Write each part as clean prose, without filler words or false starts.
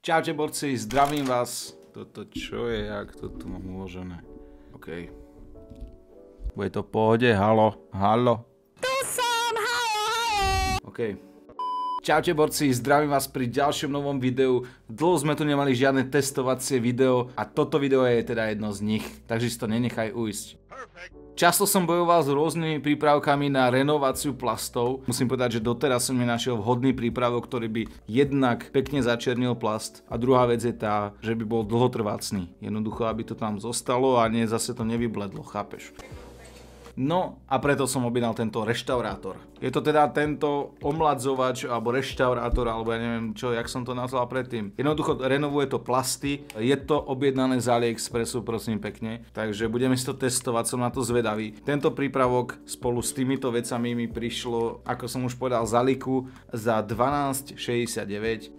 Čaute borci, zdravím vás. Toto čo je, jak to tu mám uložené? OK. Bude to v pohode, halo. Tu som, halo. OK. Čaute borci, zdravím vás pri ďalšom novom videu. Dlho sme tu nemali žiadne testovacie video a toto video je teda jedno z nich, takže si to nenechaj ujsť. Často som bojoval s rôznymi prípravkami na renováciu plastov. Musím povedať, že doteraz som nenašiel vhodný prípravok, ktorý by jednak pekne začernil plast. A druhá vec je tá, že by bol dlhotrvácný. Jednoducho, aby to tam zostalo a nie zase to nevybledlo, chápeš? No a preto som objednal tento reštaurátor. Je to teda tento omladzovač alebo reštaurátor, alebo ja neviem čo, jak som to nazval predtým. Jednoducho renovuje to plasty, je to objednané z AliExpressu, prosím pekne. Takže budeme si to testovať, som na to zvedavý. Tento prípravok spolu s týmito vecami mi prišlo, ako som už povedal, z Aliku za 12,69.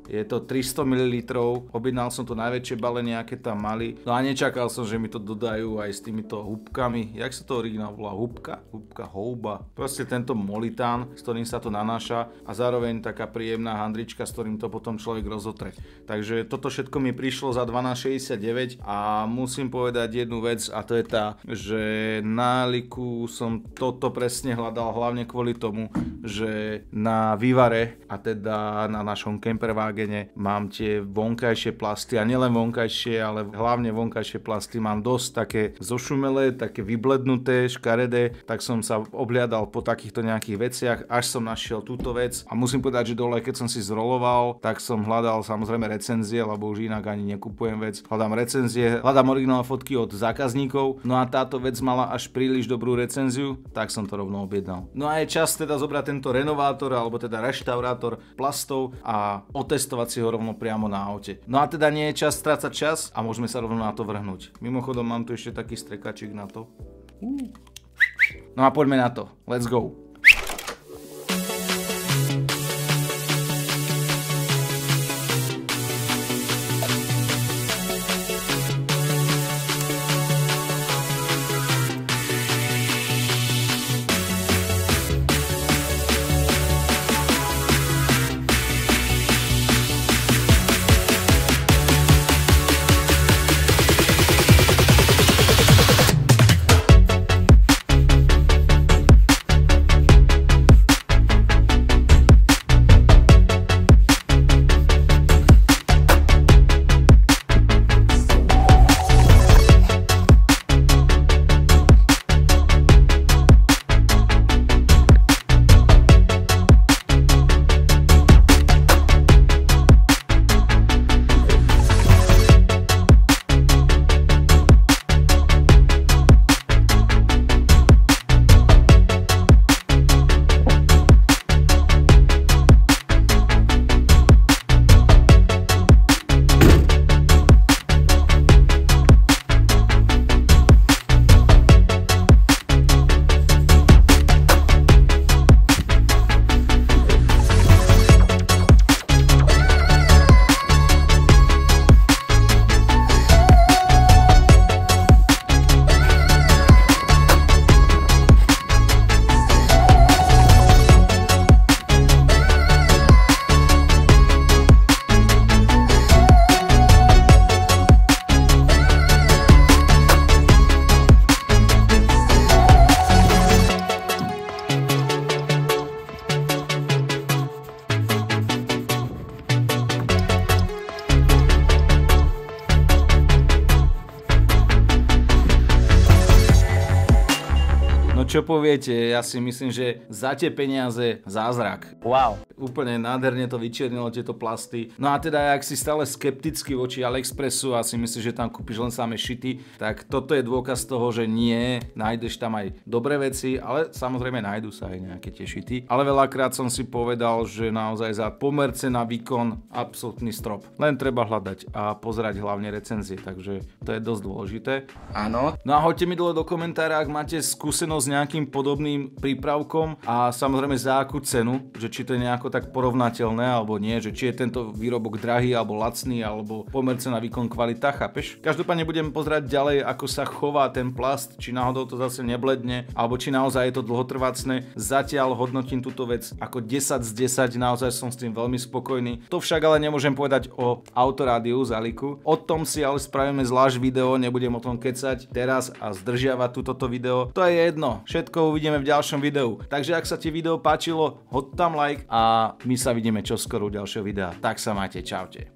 Je to 300 ml, objednal som to najväčšie balenie, aké tam mali. No a nečakal som, že mi to dodajú aj s týmito húbkami. Jak sa to originál volá? Houba. Proste tento molitán, s ktorým sa to nanáša a zároveň taká príjemná handrička, s ktorým to potom človek rozotre. Takže toto všetko mi prišlo za 12,69 a musím povedať jednu vec a to je tá, že na Aliku som toto presne hľadal hlavne kvôli tomu, že na vývare a teda na našom campervágene mám tie vonkajšie plasty a nielen vonkajšie, ale hlavne vonkajšie plasty mám dosť také zošumelé, také vyblednuté, škaredé, tak som sa obhliadal po takýchto nejakých veciach, až som našiel túto vec a musím povedať, že dole, keď som si zroloval, tak som hľadal samozrejme recenzie, lebo už inak ani nekupujem vec. Hľadám recenzie, hľadám originálne fotky od zákazníkov, no a táto vec mala až príliš dobrú recenziu, tak som to rovno objednal. No a je čas teda zobrať tento renovátor, alebo teda reštaurátor plastov a otestovať si ho rovno priamo na aute. No a teda nie je čas strácať čas a môžeme sa rovno na to vrhnúť. Mimochodom mám tu ešte taký strekačik na to. No a poďme na to. Let's go. Čo poviete? Ja si myslím, že za tie peniaze zázrak. Wow. Úplne nádherne to vyčiernilo tieto plasty. No a teda, ak si stále skeptický voči AliExpressu a si myslíš, že tam kúpiš len samé šity, tak toto je dôkaz toho, že nie, nájdeš tam aj dobré veci, ale samozrejme nájdu sa aj nejaké tie šity. Ale veľakrát som si povedal, že naozaj za pomer cena výkon absolútny strop. Len treba hľadať a pozerať hlavne recenzie, takže to je dosť dôležité. Áno. No a hoďte mi dole do komentára, ak máte skúsenosť nejakým podobným prípravkom a samozrejme za akú cenu, že či to je nejako tak porovnateľné alebo nie, že či je tento výrobok drahý alebo lacný alebo pomer cena výkon kvalita, chápeš? Každopádne budem pozerať ďalej, ako sa chová ten plast, či náhodou to zase nebledne alebo či naozaj je to dlhotrvácne. Zatiaľ hodnotím túto vec ako 10 z 10, naozaj som s tým veľmi spokojný. To však ale nemôžem povedať o autorádiu Zaliku. O tom si ale spravíme zvlášť video, nebudem o tom kecať teraz a zdržiavať túto video. To je jedno, všetko uvidíme v ďalšom videu. Takže ak sa ti video páčilo, hoď tam like a my sa vidíme čoskoro u ďalšieho videa. Tak sa majte, čaute.